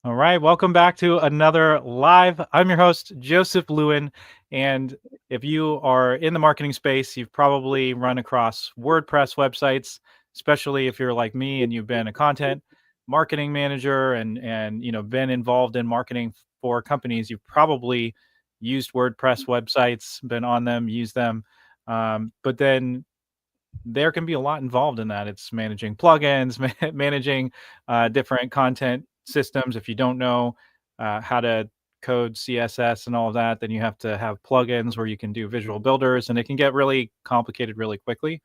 All right, welcome back to another live. I'm your host, Joseph Lewin. And if you are in the marketing space, you've probably run across WordPress websites, especially if you're like me and you've been a content marketing manager and been involved in marketing for companies. You've probably used WordPress websites, been on them, used them. But then there can be a lot involved in that. It's managing plugins, managing different content systems. If you don't know how to code CSS and all of that, then you have to have plugins where you can do visual builders, and it can get really complicated really quickly.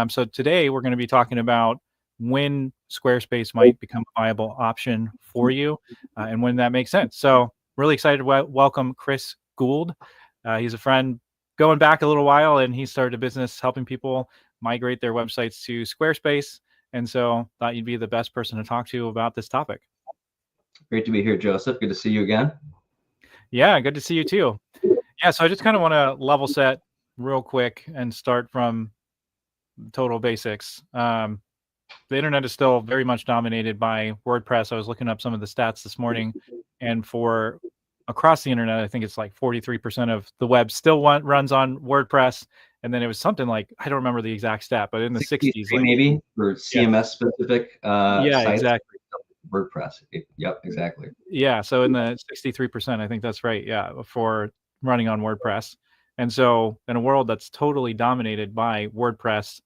So today we're going to be talking about when Squarespace might become a viable option for you and when that makes sense. So really excited to welcome Chris Gould. He's a friend going back a little while, and he started a business helping people migrate their websites to Squarespace. And so thought you'd be the best person to talk to about this topic. Great to be here, Joseph. Good to see you again. Yeah, good to see you too. Yeah, so I just kind of want to level set real quick and start from total basics. The internet is still very much dominated by WordPress. I was looking up some of the stats this morning, and for across the internet, I think it's like 43% of the web still runs on WordPress. And then it was something like, I don't remember the exact stat, but in the 60s, 63 like, maybe for yeah, CMS specific yeah, sites. exactly. WordPress. Yep, exactly. Yeah, so in the 63%, I think that's right. Yeah, for running on WordPress. And so in a world that's totally dominated by WordPress,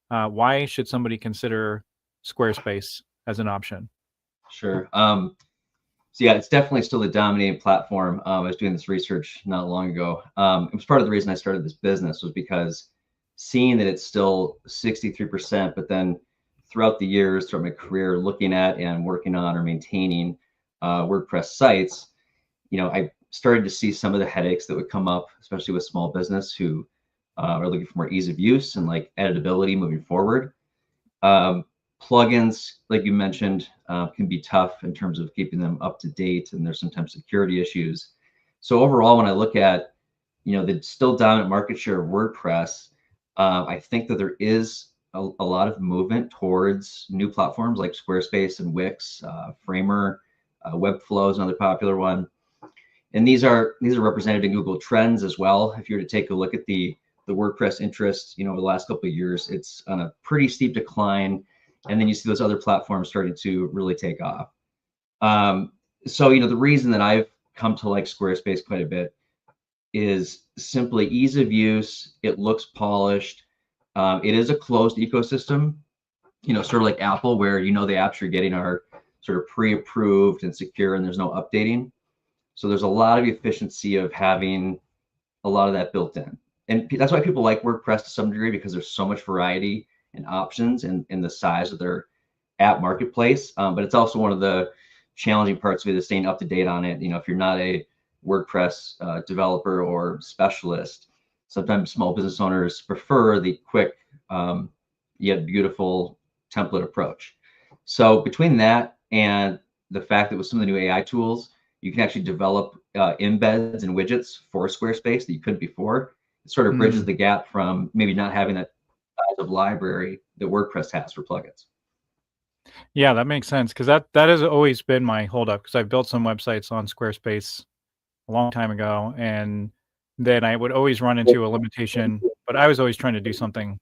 why should somebody consider Squarespace as an option? Sure. So yeah, it's definitely still the dominating platform. I was doing this research not long ago. It was part of the reason I started this business was because seeing that it's still 63%, but then throughout the years, throughout my career, looking at and working on or maintaining WordPress sites, I started to see some of the headaches that would come up, especially with small business who are looking for more ease of use and like editability moving forward. Um, Plugins, like you mentioned, can be tough in terms of keeping them up to date, and there's sometimes security issues. So overall, when I look at the still dominant market share of WordPress, I think that there is a lot of movement towards new platforms like Squarespace and Wix, Framer, Webflow is another popular one, and these are represented in Google Trends as well. If you were to take a look at the WordPress interest, over the last couple of years, it's on a pretty steep decline, and then you see those other platforms starting to really take off. So the reason that I've come to like Squarespace quite a bit is simply ease of use. It looks polished. It is a closed ecosystem, sort of like Apple, where the apps you're getting are sort of pre-approved and secure, and there's no updating. So there's a lot of efficiency of having a lot of that built in. And that's why people like WordPress to some degree, because there's so much variety and options in the size of their app marketplace. But it's also one of the challenging parts of it is staying up to date on it. If you're not a WordPress developer or specialist, sometimes small business owners prefer the quick yet beautiful template approach. So between that and the fact that with some of the new AI tools, you can actually develop embeds and widgets for Squarespace that you couldn't before. It sort of bridges the gap from maybe not having that size of library that WordPress has for plugins. Yeah, that makes sense, because that has always been my holdup, because I've built some websites on Squarespace a long time ago, and then I would always run into a limitation, but I was always trying to do something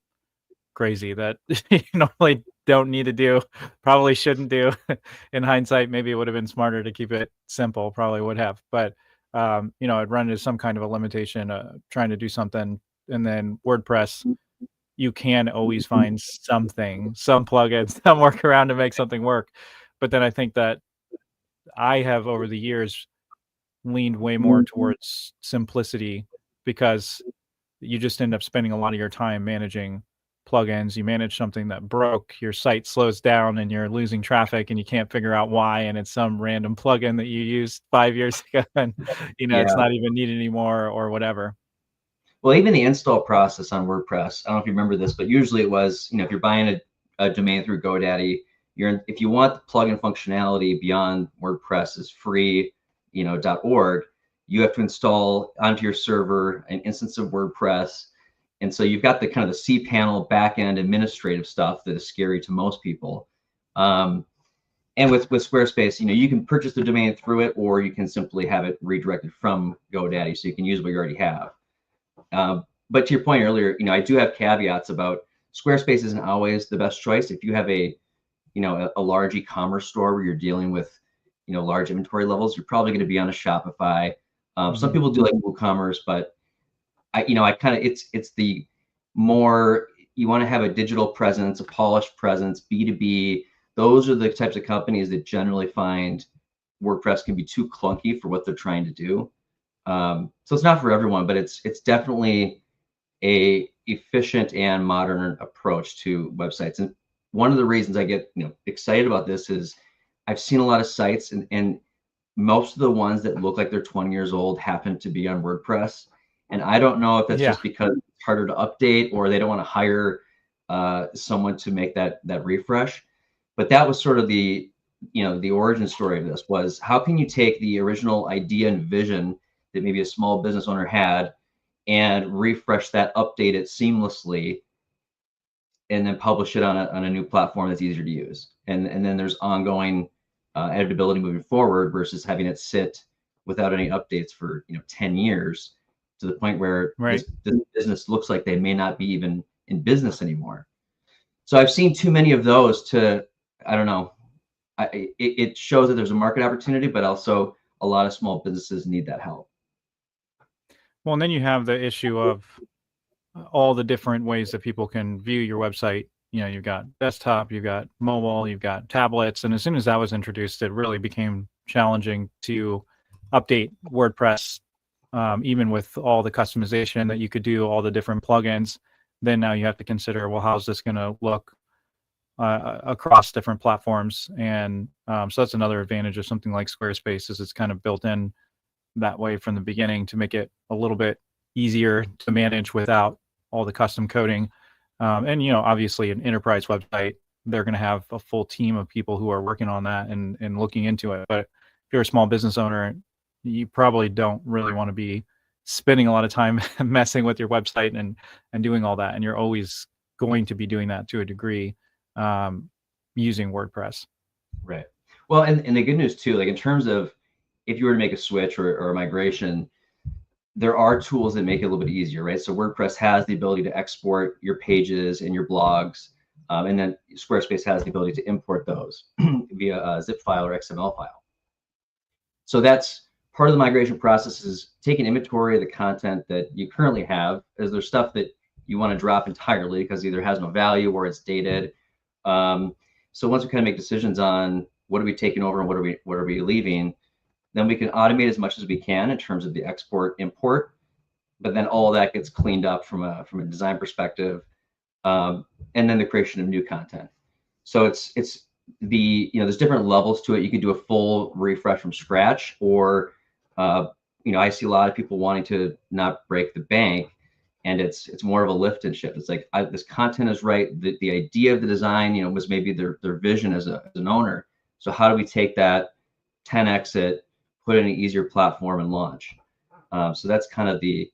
crazy that you normally don't need to do, probably shouldn't do. In hindsight, maybe it would have been smarter to keep it simple, probably would have. But I'd run into some kind of a limitation trying to do something, and then WordPress, you can always find something, some plugins, some workaround to make something work. But then I think that I have over the years leaned way more towards simplicity, because you just end up spending a lot of your time managing plugins. You manage something that broke, your site slows down and you're losing traffic and you can't figure out why, and it's some random plugin that you used 5 years ago, and it's Yeah. not even needed anymore or whatever. Well, even the install process on WordPress, I don't know if you remember this, but usually it was, if you're buying a domain through GoDaddy, if you want the plugin functionality beyond WordPress is free, .org, you have to install onto your server an instance of WordPress. And so you've got the kind of the cPanel backend administrative stuff that is scary to most people. And with Squarespace, you can purchase the domain through it, or you can simply have it redirected from GoDaddy, so you can use what you already have. But to your point earlier, I do have caveats about Squarespace isn't always the best choice. If you have a large e-commerce store where you're dealing with, large inventory levels, you're probably going to be on a Shopify. Some people do like WooCommerce, but I kind of, it's the more, you want to have a digital presence, a polished presence, B2B. Those are the types of companies that generally find WordPress can be too clunky for what they're trying to do. So it's not for everyone, but it's definitely a efficient and modern approach to websites. And one of the reasons I get excited about this is I've seen a lot of sites, and most of the ones that look like they're 20 years old happen to be on WordPress. And I don't know if that's just because it's harder to update, or they don't want to hire someone to make that refresh. But that was sort of the origin story of this, was how can you take the original idea and vision that maybe a small business owner had and refresh that, update it seamlessly, and then publish it on a new platform that's easier to use. And then there's ongoing editability moving forward, versus having it sit without any updates for 10 years, to the point where this business looks like they may not be even in business anymore. So I've seen too many of those to, I don't know, it shows that there's a market opportunity, but also a lot of small businesses need that help. Well, and then you have the issue of all the different ways that people can view your website. You've got desktop, you've got mobile, you've got tablets. And as soon as that was introduced, it really became challenging to update WordPress, even with all the customization that you could do, all the different plugins. Then now you have to consider, well, how's this going to look across different platforms? And so that's another advantage of something like Squarespace, is it's kind of built in that way from the beginning to make it a little bit easier to manage without all the custom coding. And obviously an enterprise website, they're going to have a full team of people who are working on that and looking into it. But if you're a small business owner, you probably don't really want to be spending a lot of time messing with your website and doing all that. And you're always going to be doing that to a degree, using WordPress. Right. Well, and the good news too, like in terms of if you were to make a switch or a migration, there are tools that make it a little bit easier, right? So WordPress has the ability to export your pages and your blogs, and then Squarespace has the ability to import those via a zip file or XML file. So that's part of the migration process, is taking inventory of the content that you currently have. Is there stuff that you want to drop entirely because either has no value or it's dated? So once we kind of make decisions on what are we taking over and what are we leaving, then we can automate as much as we can in terms of the export import, but then all of that gets cleaned up from a design perspective, and then the creation of new content. So it's there's different levels to it. You could do a full refresh from scratch, or I see a lot of people wanting to not break the bank, and it's more of a lift and shift. It's like, this content is right. The idea of the design, was maybe their vision as an owner. So how do we take that, 10x it, put it in an easier platform and launch? So that's kind of the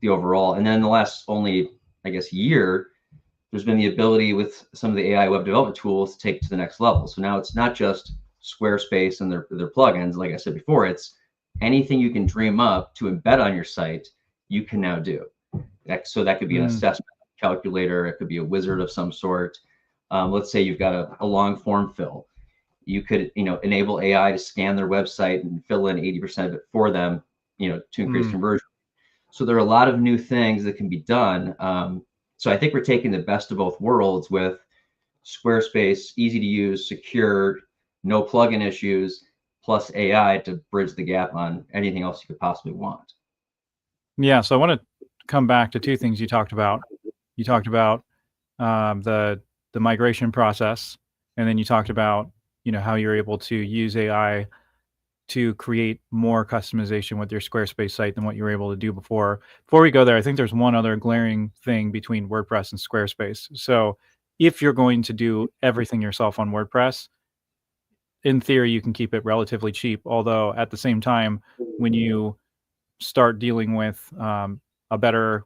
overall. And then in the last only, I guess, year, there's been the ability with some of the AI web development tools to take it to the next level. So now it's not just Squarespace and their plugins. Like I said before, it's anything you can dream up to embed on your site, you can now do. So that could be an assessment calculator. It could be a wizard of some sort. Let's say you've got a long form fill. You could, enable AI to scan their website and fill in 80% of it for them, to increase conversion. So there are a lot of new things that can be done. So I think we're taking the best of both worlds with Squarespace, easy to use, secure, no plugin issues, plus AI to bridge the gap on anything else you could possibly want. Yeah. So I want to come back to two things you talked about. You talked about the migration process, and then you talked about how you're able to use AI to create more customization with your Squarespace site than what you were able to do before. Before we go there, I think there's one other glaring thing between WordPress and Squarespace. So if you're going to do everything yourself on WordPress, in theory, you can keep it relatively cheap. Although at the same time, when you start dealing with a better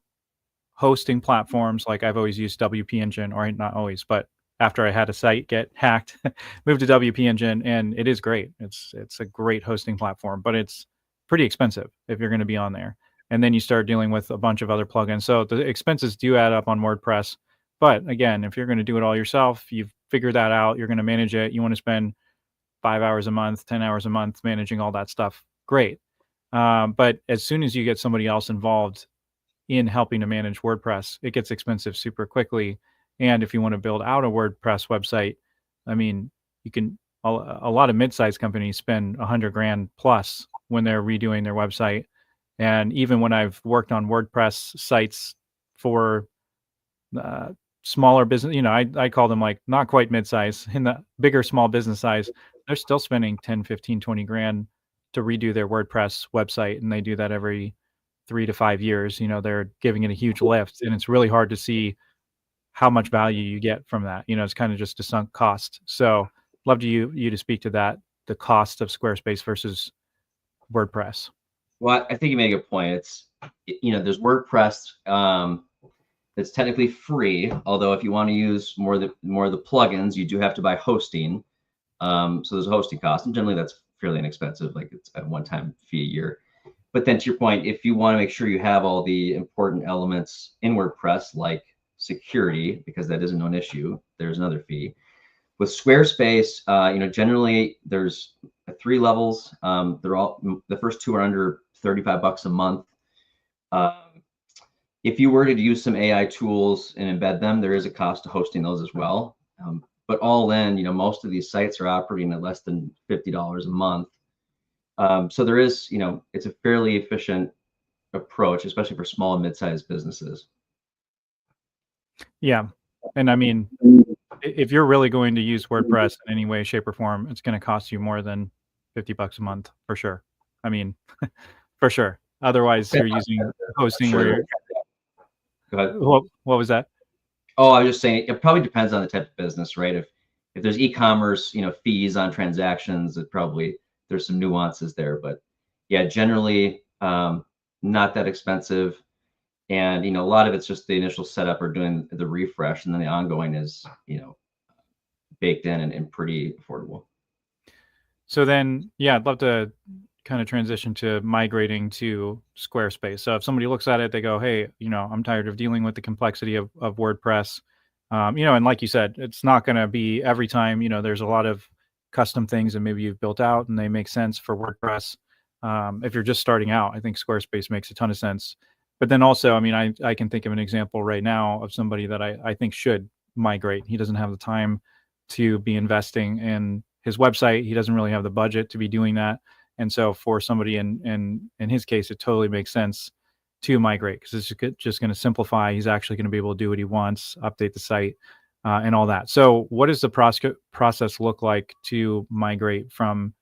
hosting platforms, like I've always used WP Engine, or not always, but after I had a site get hacked, moved to WP Engine, and it is great. It's a great hosting platform, but it's pretty expensive if you're going to be on there. And then you start dealing with a bunch of other plugins. So the expenses do add up on WordPress. But again, if you're going to do it all yourself, you've figured that out, you're going to manage it, you want to spend 5 hours a month, 10 hours a month managing all that stuff, great. But as soon as you get somebody else involved in helping to manage WordPress, it gets expensive super quickly. And if you want to build out a WordPress website, I mean, you can, a lot of mid-sized companies spend 100 grand plus when they're redoing their website. And even when I've worked on WordPress sites for smaller business, I call them like not quite mid-size, in the bigger small business size, they're still spending 10, 15, 20 grand to redo their WordPress website. And they do that every 3 to 5 years. They're giving it a huge lift, and it's really hard to see how much value you get from that. It's kind of just a sunk cost. So love you to speak to that, the cost of Squarespace versus WordPress. Well, I think you make a good point. It's, there's WordPress that's technically free, although if you want to use more of the plugins, you do have to buy hosting. So there's a hosting cost, and generally that's fairly inexpensive, like it's a one-time fee a year. But then to your point, if you want to make sure you have all the important elements in WordPress, like security, because that is a known issue, there's another fee. With Squarespace, generally there's 3 levels. They're all, the first 2 are under 35 bucks a month. If you were to use some AI tools and embed them, there is a cost to hosting those as well. But all in, most of these sites are operating at less than $50 a month. So there is, it's a fairly efficient approach, especially for small and mid-sized businesses. Yeah. And I mean, if you're really going to use WordPress in any way, shape, or form, it's going to cost you more than 50 bucks a month for sure. I mean, for sure. Otherwise, you're using hosting Sure. where you're... Go ahead. What was that? Oh, I was just saying, it probably depends on the type of business, right? If there's e-commerce, fees on transactions, there's some nuances there, but yeah, generally not that expensive. And, a lot of it's just the initial setup or doing the refresh, and then the ongoing is, baked in and pretty affordable. So then, yeah, I'd love to kind of transition to migrating to Squarespace. So if somebody looks at it, they go, hey, I'm tired of dealing with the complexity of WordPress. And like you said, it's not going to be every time, there's a lot of custom things that maybe you've built out and they make sense for WordPress. If you're just starting out, I think Squarespace makes a ton of sense. But then also, I mean, I can think of an example right now of somebody that I think should migrate. He doesn't have the time to be investing in his website. He doesn't really have the budget to be doing that. And so for somebody in his case, it totally makes sense to migrate because it's just going to simplify. He's actually going to be able to do what he wants, update the site, and all that. So what does the process look like to migrate from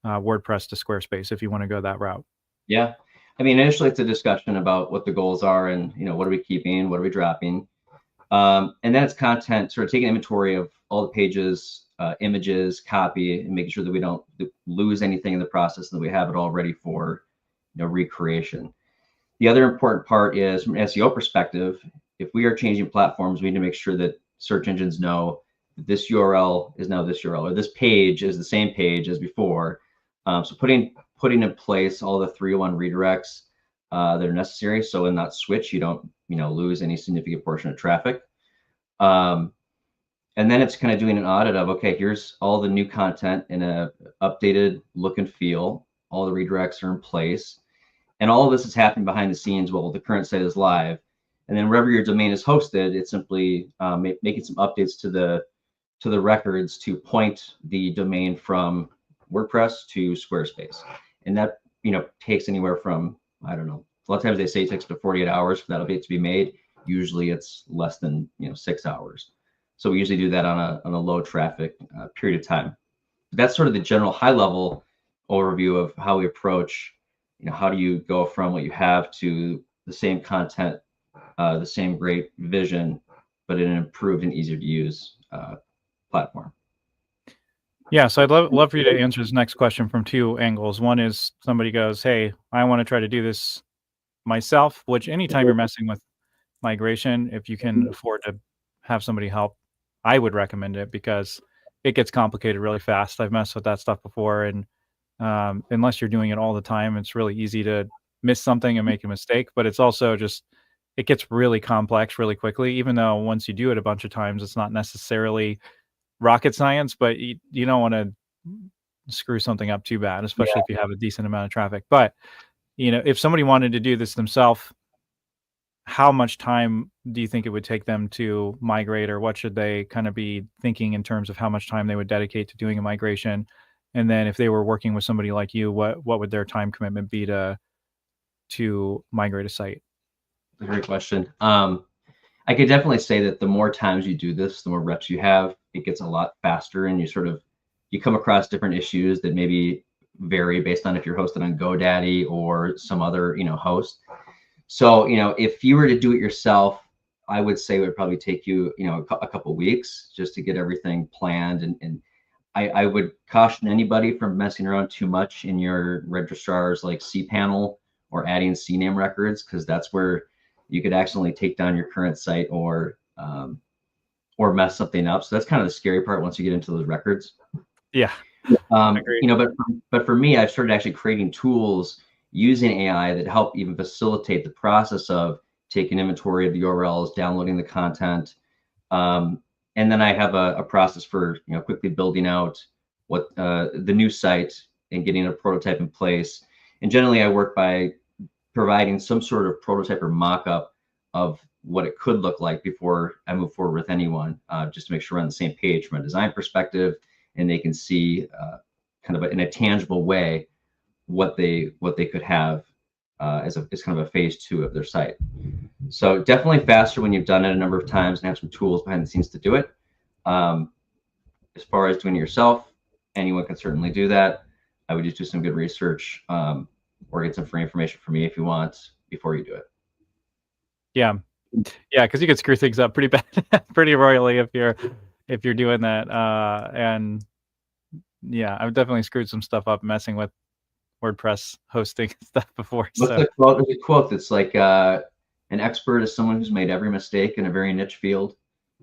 WordPress to Squarespace if you want to go that route? Yeah. I mean, initially it's a discussion about what the goals are and, what are we keeping, what are we dropping? And then it's content, sort of taking inventory of all the pages, images, copy, and making sure that we don't lose anything in the process and that we have it all ready for, recreation. The other important part is from an SEO perspective, if we are changing platforms, we need to make sure that search engines know that this URL is now this URL, or this page is the same page as before. So putting in place all the 301 redirects that are necessary. So in that switch, you don't, lose any significant portion of traffic. And then it's kind of doing an audit of, okay, here's all the new content in a updated look and feel. All the redirects are in place. And all of this is happening behind the scenes while the current site is live. And then wherever your domain is hosted, it's simply making some updates to the records to point the domain from WordPress to Squarespace. And that, takes anywhere from, I don't know, a lot of times they say it takes up to 48 hours for that update to be made. Usually it's less than 6 hours. So we usually do that on a low traffic period of time. That's sort of the general high level overview of how we approach, how do you go from what you have to the same content, the same great vision, but in an improved and easier to use platform. Yeah, so I'd love for you to answer this next question from 2 angles. One is somebody goes, hey, I want to try to do this myself, which anytime you're messing with migration, if you can afford to have somebody help, I would recommend it because it gets complicated really fast. I've messed with that stuff before, and unless you're doing it all the time, it's really easy to miss something and make a mistake. But it's also just it gets really complex really quickly. Even though once you do it a bunch of times, it's not necessarily rocket science, but you don't want to screw something up too bad, especially if you have a decent amount of traffic. But if somebody wanted to do this themselves, how much time do you think it would take them to migrate, or what should they kind of be thinking in terms of how much time they would dedicate to doing a migration? And then if they were working with somebody like you, what would their time commitment be to migrate a site? That's a great question. I could definitely say that the more times you do this, the more reps you have, it gets a lot faster, and you come across different issues that maybe vary based on if you're hosted on GoDaddy or some other, host. So, if you were to do it yourself, I would say it would probably take you, a couple weeks just to get everything planned. And I would caution anybody from messing around too much in your registrar's like cPanel or adding CNAME records, because that's where you could accidentally take down your current site or mess something up. So that's kind of the scary part once you get into those records. Yeah. But for me, I've started actually creating tools using AI that help even facilitate the process of taking inventory of the URLs, downloading the content. And then I have a process for quickly building out what the new site and getting a prototype in place. And generally I work by providing some sort of prototype or mock-up of what it could look like before I move forward with anyone, just to make sure we're on the same page from a design perspective, and they can see kind of in a tangible way what they could have as kind of a phase 2 of their site. So definitely faster when you've done it a number of times and have some tools behind the scenes to do it. As far as doing it yourself, anyone can certainly do that. I would just do some good research or get some free information from me if you want before you do it. Yeah, because you could screw things up pretty bad, pretty royally if you're doing that. And yeah, I've definitely screwed some stuff up messing with WordPress hosting stuff before. There's a quote that's like, an expert is someone who's made every mistake in a very niche field.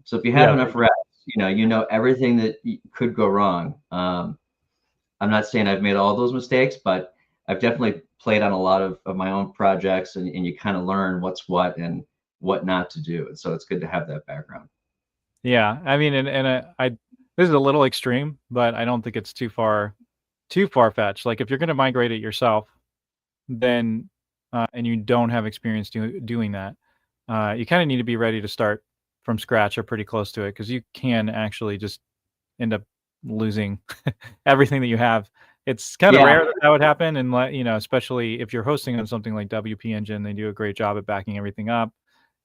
So if you have enough reps, you know everything that could go wrong. I'm not saying I've made all those mistakes, but I've definitely played on a lot of my own projects, and you kind of learn what's what and what not to do. And so it's good to have that background. Yeah, I mean, and I this is a little extreme, but I don't think it's too far-fetched. Like if you're going to migrate it yourself, then and you don't have experience doing that, you kind of need to be ready to start from scratch or pretty close to it, because you can actually just end up losing everything that you have. It's kind of rare that would happen, and especially if you're hosting on something like WP Engine, they do a great job at backing everything up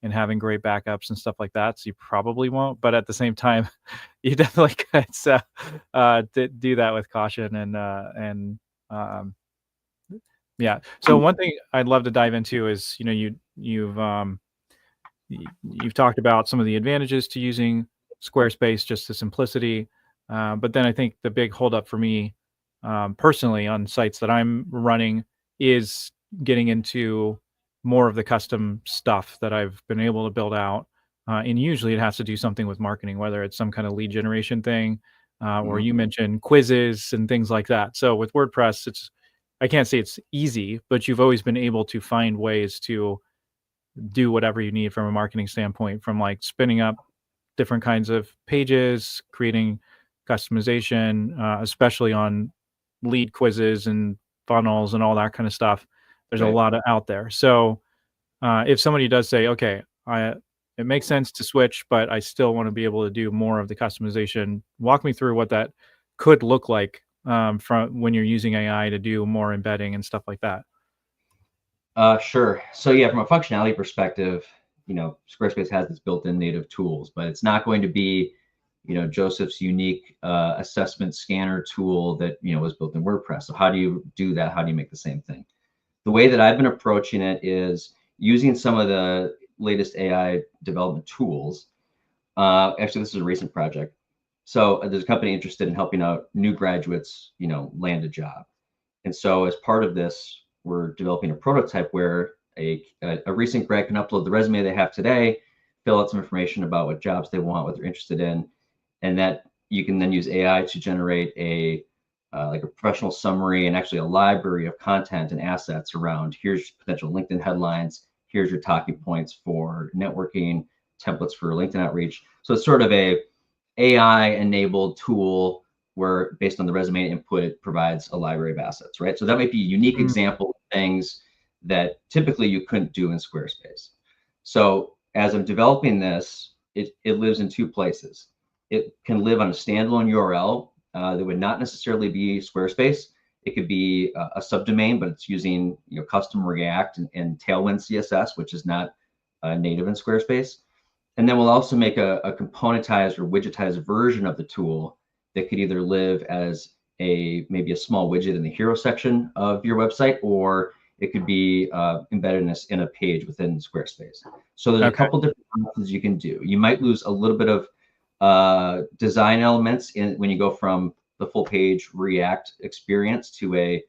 and having great backups and stuff like that. So you probably won't, but at the same time, you definitely could. So do that with caution yeah. So one thing I'd love to dive into is you've talked about some of the advantages to using Squarespace, just the simplicity. But then I think the big holdup for me personally on sites that I'm running is getting into more of the custom stuff that I've been able to build out. And usually it has to do something with marketing, whether it's some kind of lead generation thing, or you mentioned quizzes and things like that. So with WordPress, I can't say it's easy, but you've always been able to find ways to do whatever you need from a marketing standpoint, from like spinning up different kinds of pages, creating customization, especially on lead quizzes and funnels and all that kind of stuff. There's a lot out there. So if somebody does say, okay, it makes sense to switch, but I still want to be able to do more of the customization, walk me through what that could look like from when you're using AI to do more embedding and stuff like that. Sure. So yeah, from a functionality perspective, Squarespace has its built-in native tools, but it's not going to be, Joseph's unique assessment scanner tool that, was built in WordPress. So how do you do that? How do you make the same thing? The way that I've been approaching it is using some of the latest AI development tools. Actually, this is a recent project. So there's a company interested in helping out new graduates, land a job. And so as part of this, we're developing a prototype where a recent grad can upload the resume they have today, fill out some information about what jobs they want, what they're interested in, and that you can then use AI to generate a like a professional summary and actually a library of content and assets around here's potential LinkedIn headlines, here's your talking points for networking, templates for LinkedIn outreach. So it's sort of a AI enabled tool where based on the resume input, it provides a library of assets, right? So that might be a unique example of things that typically you couldn't do in Squarespace. So as I'm developing this, it lives in two places. It can live on a standalone URL that would not necessarily be Squarespace. It could be a subdomain, but it's using custom React and Tailwind CSS, which is not native in Squarespace. And then we'll also make a componentized or widgetized version of the tool that could either live as maybe a small widget in the hero section of your website, or it could be embedded in a page within Squarespace. So there's a couple different options you can do. You might lose a little bit of design elements when you go from the full page React experience to a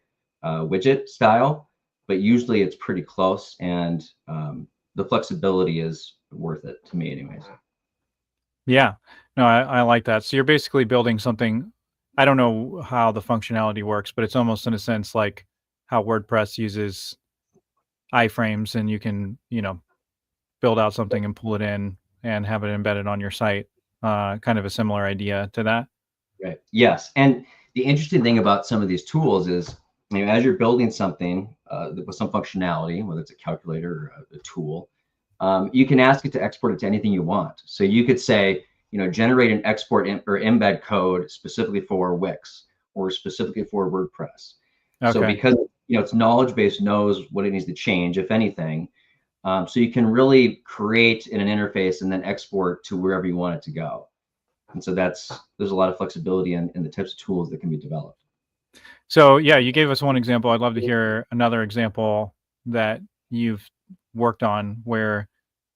widget style, but usually it's pretty close, and the flexibility is worth it to me anyways. Yeah, no, I like that. So you're basically building something. I don't know how the functionality works, but it's almost in a sense like how WordPress uses iframes, and you can, build out something and pull it in and have it embedded on your site. Kind of a similar idea to that. Right. Yes. And the interesting thing about some of these tools is, as you're building something with some functionality, whether it's a calculator or a tool, you can ask it to export it to anything you want. So you could say, generate an export or embed code specifically for Wix or specifically for WordPress. Okay. So because its knowledge base knows what it needs to change, if anything, so you can really create in an interface and then export to wherever you want it to go. And so there's a lot of flexibility in the types of tools that can be developed. So yeah, you gave us one example. I'd love to hear another example that you've worked on where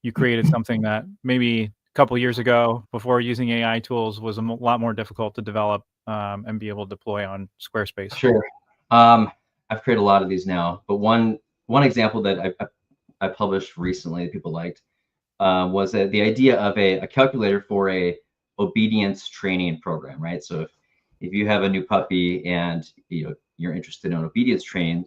you created something that maybe a couple years ago, before using AI tools, was a lot more difficult to develop and be able to deploy on Squarespace. Sure. I've created a lot of these now, but one example that I published recently that people liked was the idea of a calculator for a obedience training program, right? So if you have a new puppy and you're interested in obedience training,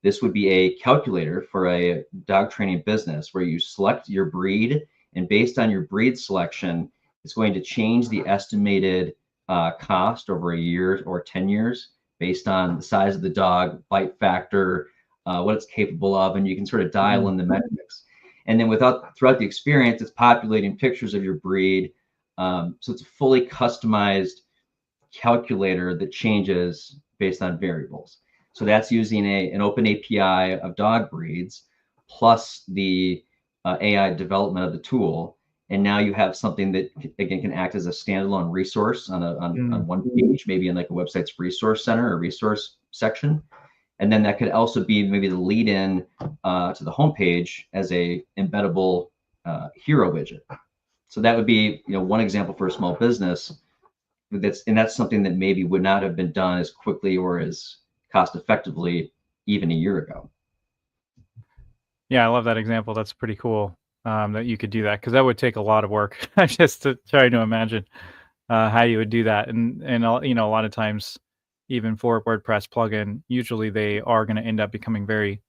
this would be a calculator for a dog training business where you select your breed, and based on your breed selection, it's going to change the estimated cost over a year or 10 years based on the size of the dog, bite factor, what it's capable of, and you can sort of dial in the metrics. And then throughout the experience, it's populating pictures of your breed. So it's a fully customized calculator that changes based on variables. So that's using an open API of dog breeds plus the AI development of the tool. And now you have something that again can act as a standalone resource on one page, maybe in like a website's resource center or resource section. And then that could also be maybe the lead in to the homepage as a embeddable hero widget. So that would be one example for a small business. That's something that maybe would not have been done as quickly or as cost effectively even a year ago. Yeah, I love that example. That's pretty cool that you could do that, because that would take a lot of work just to try to imagine how you would do that. And a lot of times, even for a WordPress plugin, usually they are going to end up becoming very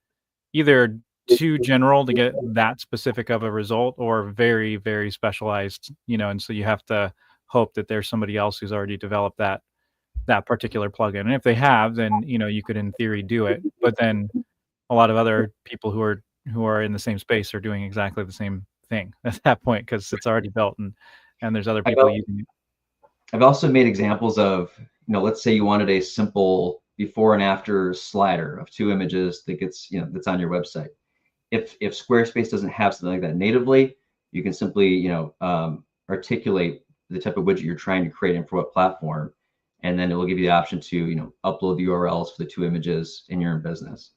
either too general to get that specific of a result, or very, very specialized, and so you have to hope that there's somebody else who's already developed that particular plugin. And if they have, then you could in theory do it. But then a lot of other people who are in the same space are doing exactly the same thing at that point, because it's already built and there's other people using it. I've also made examples of, let's say you wanted a simple before and after slider of 2 images that gets, that's on your website. If Squarespace doesn't have something like that natively, you can simply, articulate the type of widget you're trying to create and for what platform, and then it will give you the option to, upload the URLs for the 2 images in your business.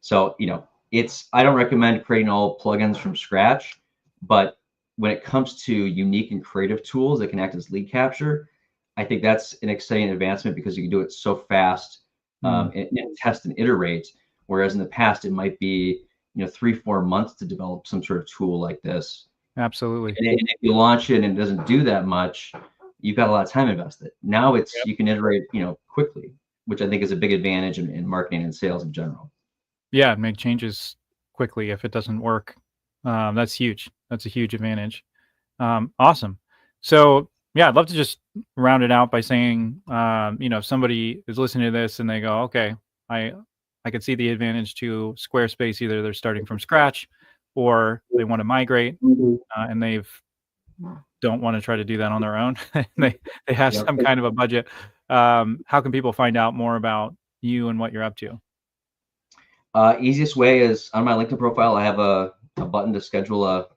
So, I don't recommend creating all plugins from scratch, but when it comes to unique and creative tools that can act as lead capture, I think that's an exciting advancement because you can do it so fast and test and iterate. Whereas in the past, it might be 3-4 months to develop some sort of tool like this. Absolutely. And if you launch it and it doesn't do that much, you've got a lot of time invested. Now it's, Yep. you can iterate, quickly, which I think is a big advantage in marketing and sales in general. Yeah, make changes quickly if it doesn't work. That's huge. That's a huge advantage. Awesome. So yeah, I'd love to just round it out by saying, if somebody is listening to this and they go, okay, I I could see the advantage to Squarespace. Either they're starting from scratch, or they want to migrate, and they've don't want to try to do that on their own. They have Yep. some kind of a budget. How can people find out more about you and what you're up to? Easiest way is on my LinkedIn profile. I have a button to schedule a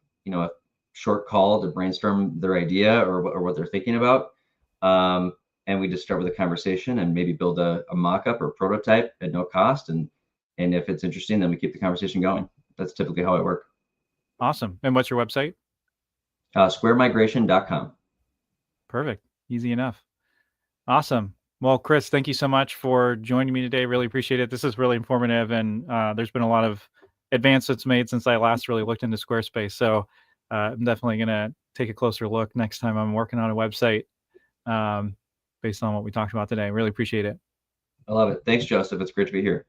short call to brainstorm their idea or what they're thinking about. And we just start with a conversation and maybe build a mock-up or prototype at no cost. And if it's interesting, then we keep the conversation going. That's typically how I work. Awesome. And what's your website? Squaremigration.com. Perfect. Easy enough. Awesome. Well, Chris, thank you so much for joining me today. Really appreciate it. This is really informative, and there's been a lot of advancements made since I last really looked into Squarespace. So I'm definitely going to take a closer look next time I'm working on a website, based on what we talked about today. Really appreciate it. I love it. Thanks, Joseph. It's great to be here.